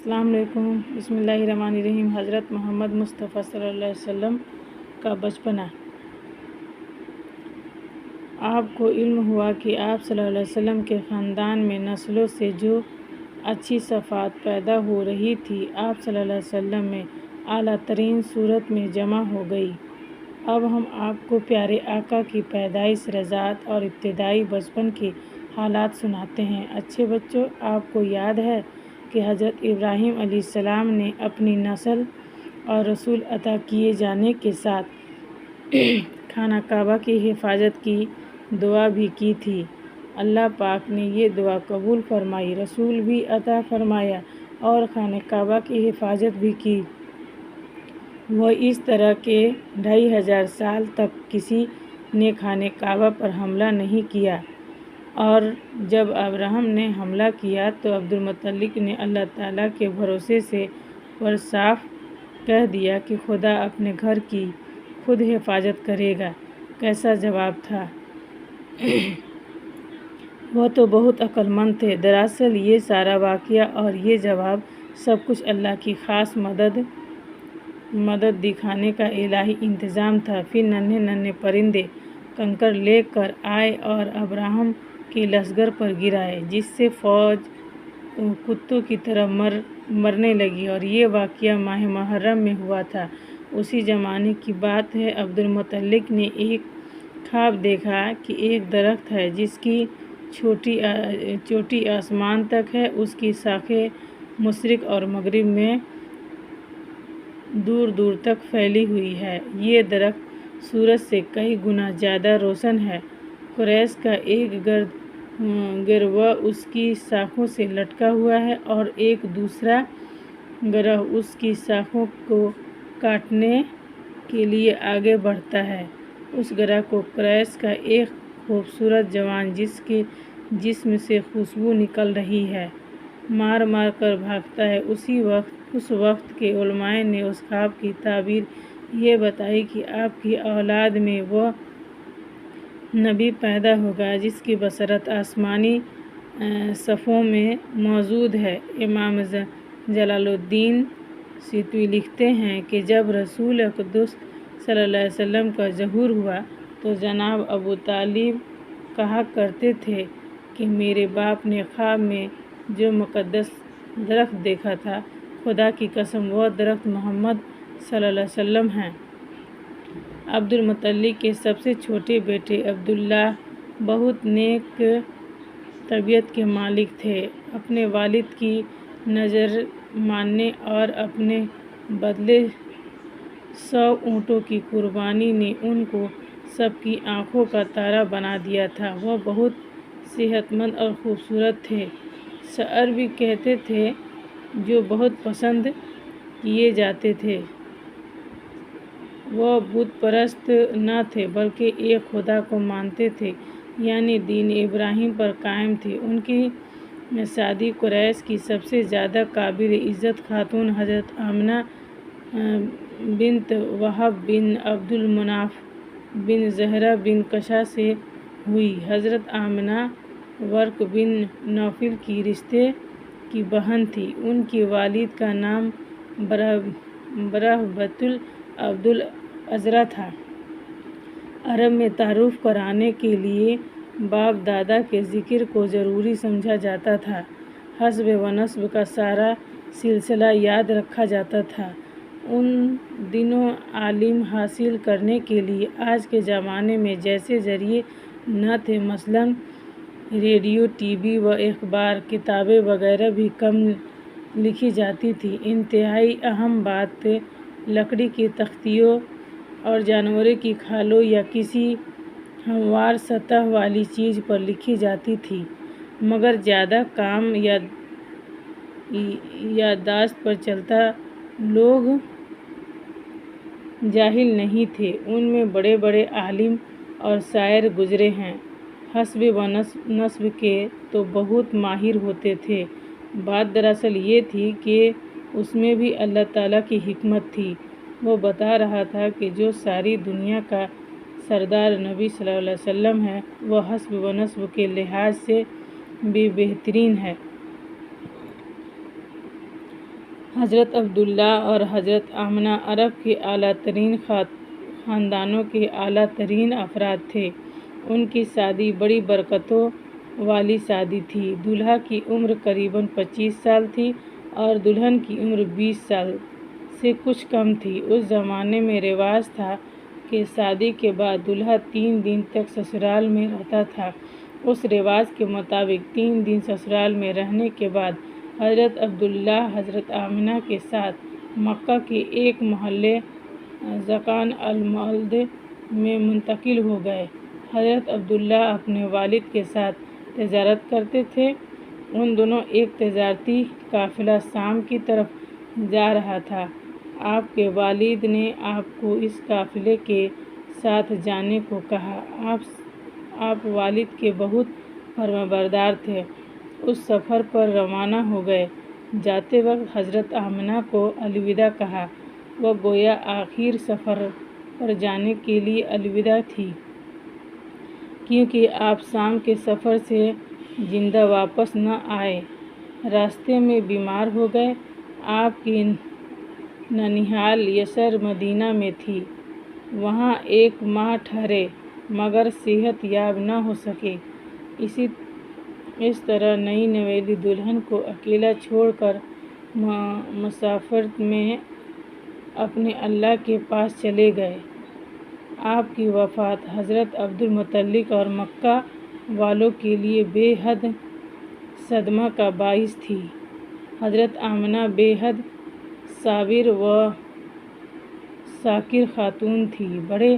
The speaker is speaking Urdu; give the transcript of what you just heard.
السلام علیکم۔ بسم اللہ الرحمن الرحیم۔ حضرت محمد مصطفیٰ صلی اللہ علیہ وسلم کا بچپنا۔ آپ کو علم ہوا کہ آپ صلی اللہ علیہ وسلم کے خاندان میں نسلوں سے جو اچھی صفات پیدا ہو رہی تھی، آپ صلی اللہ علیہ وسلم میں اعلیٰ ترین صورت میں جمع ہو گئی۔ اب ہم آپ کو پیارے آقا کی پیدائش، رضاعت اور ابتدائی بچپن کے حالات سناتے ہیں۔ اچھے بچوں، آپ کو یاد ہے کہ حضرت ابراہیم علیہ السلام نے اپنی نسل اور رسول عطا کیے جانے کے ساتھ خانہ کعبہ کی حفاظت کی دعا بھی کی تھی۔ اللہ پاک نے یہ دعا قبول فرمائی، رسول بھی عطا فرمایا اور خانہ کعبہ کی حفاظت بھی کی۔ وہ اس طرح کے 2500 سال تک کسی نے خانہ کعبہ پر حملہ نہیں کیا، اور جب ابراہیم نے حملہ کیا تو عبدالمطلب نے اللہ تعالیٰ کے بھروسے پر صاف کہہ دیا کہ خدا اپنے گھر کی خود حفاظت کرے گا۔ کیسا جواب تھا! وہ تو بہت عقل مند تھے۔ دراصل یہ سارا واقعہ اور یہ جواب سب کچھ اللہ کی خاص مدد دکھانے کا الہی انتظام تھا۔ پھر ننھے پرندے کنکر لے کر آئے اور ابراہیم کے لشکر پر گرائے، جس سے فوج کتوں کی طرح مرنے لگی، اور یہ واقعہ ماہ محرم میں ہوا تھا۔ اسی زمانے کی بات ہے۔ عبدالمطلب نے ایک خواب دیکھا کہ ایک درخت ہے جس کی چوٹی آسمان تک ہے، اس کی شاخیں مشرق اور مغرب میں دور دور تک پھیلی ہوئی ہے۔ یہ درخت سورج سے کئی گنا زیادہ روشن ہے۔ قریش کا ایک گروہ اس کی شاخوں سے لٹکا ہوا ہے اور ایک دوسرا گروہ اس کی شاخوں کو کاٹنے کے لیے آگے بڑھتا ہے۔ اس گروہ کو قریش کا ایک خوبصورت جوان جس کے جسم سے خوشبو نکل رہی ہے، مار کر بھاگتا ہے۔ اس وقت کے علماء نے اس خواب کی تعبیر یہ بتائی کہ آپ کی اولاد میں وہ نبی پیدا ہوگا جس کی بشارت آسمانی صحائف میں موجود ہے۔ امام جلال الدین سیوطی لکھتے ہیں کہ جب رسول اقدس صلی اللہ علیہ وسلم کا ظہور ہوا تو جناب ابو طالب کہا کرتے تھے کہ میرے باپ نے خواب میں جو مقدس درخت دیکھا تھا، خدا کی قسم وہ درخت محمد صلی اللہ علیہ وسلم ہے۔ عبدالمطلب کے سب سے چھوٹے بیٹے عبداللہ بہت نیک طبیعت کے مالک تھے۔ اپنے والد کی نظر ماننے اور اپنے بدلے 100 اونٹوں کی قربانی نے ان کو سب کی آنکھوں کا تارا بنا دیا تھا۔ وہ بہت صحت مند اور خوبصورت تھے۔ شعر بھی کہتے تھے جو بہت پسند کیے جاتے تھے۔ وہ بت پرست نہ تھے بلکہ ایک خدا کو مانتے تھے، یعنی دین ابراہیم پر قائم تھے۔ ان کی شادی قریش کی سب سے زیادہ قابل عزت خاتون حضرت آمنہ بنت وہب بن عبد المناف بن زہرہ بن قصہ سے ہوئی۔ حضرت آمنہ ورق بن نوفل کے رشتے کی بہن تھی۔ ان کے والد کا نام برہبۃ عبد العزرا تھا۔ عرب میں تعارف کرانے کے لیے باپ دادا کے ذکر کو ضروری سمجھا جاتا تھا۔ حسب و نسب کا سارا سلسلہ یاد رکھا جاتا تھا۔ ان دنوں علم حاصل کرنے کے لیے آج کے زمانے میں جیسے ذریعے نہ تھے۔ مثلاً ریڈیو، ٹی وی و اخبار، کتابیں وغیرہ بھی کم لکھی جاتی تھیں۔ انتہائی اہم بات لکڑی کی تختیوں اور جانوروں کی کھالوں یا کسی ہموار سطح والی چیز پر لکھی جاتی تھی، مگر زیادہ کام یادداشت پر چلتا۔ لوگ جاہل نہیں تھے، ان میں بڑے بڑے عالم اور شاعر گزرے ہیں۔ حسب و نسب کے تو بہت ماہر ہوتے تھے۔ بات دراصل یہ تھی کہ اس میں بھی اللہ تعالیٰ کی حکمت تھی۔ وہ بتا رہا تھا کہ جو ساری دنیا کا سردار نبی صلی اللہ علیہ وسلم ہے، وہ حسب و نسب کے لحاظ سے بھی بہترین ہے۔ حضرت عبداللہ اور حضرت آمنہ عرب کے اعلیٰ ترین خاندانوں کے اعلیٰ ترین افراد تھے۔ ان کی شادی بڑی برکتوں والی شادی تھی۔ دولہا کی عمر قریباً 25 سال تھی اور دلہن کی عمر 20 سال سے کچھ کم تھی۔ اس زمانے میں رواج تھا کہ شادی کے بعد دولہا 3 دن تک سسرال میں رہتا تھا۔ اس رواج کے مطابق 3 دن سسرال میں رہنے کے بعد حضرت عبداللہ حضرت آمنہ کے ساتھ مکہ کے ایک محلے زکان المولد میں منتقل ہو گئے۔ حضرت عبداللہ اپنے والد کے ساتھ تجارت کرتے تھے۔ ان دنوں ایک تجارتی قافلہ شام کی طرف جا رہا تھا۔ آپ کے والد نے آپ کو اس قافلے کے ساتھ جانے کو کہا۔ آپ والد کے بہت فرمانبردار تھے۔ اس سفر پر روانہ ہو گئے۔ جاتے وقت حضرت آمنہ کو الوداع کہا۔ وہ گویا آخری سفر پر جانے کے لیے الوداع تھی، کیونکہ آپ شام کے سفر سے زندہ واپس نہ آئے۔ راستے میں بیمار ہو گئے۔ آپ کی ننیھال یسر مدینہ میں تھی۔ وہاں 1 ماہ ٹھہرے مگر صحت یاب نہ ہو سکے۔ اس طرح نئی نویلی دلہن کو اکیلا چھوڑ کر مسافرت میں اپنے اللہ کے پاس چلے گئے۔ آپ کی وفات حضرت عبدالمطلب اور مکہ والوں کے لیے بے حد صدمہ کا باعث تھی۔ حضرت آمنہ بے حد صابر و شاکر خاتون تھیں۔ بڑے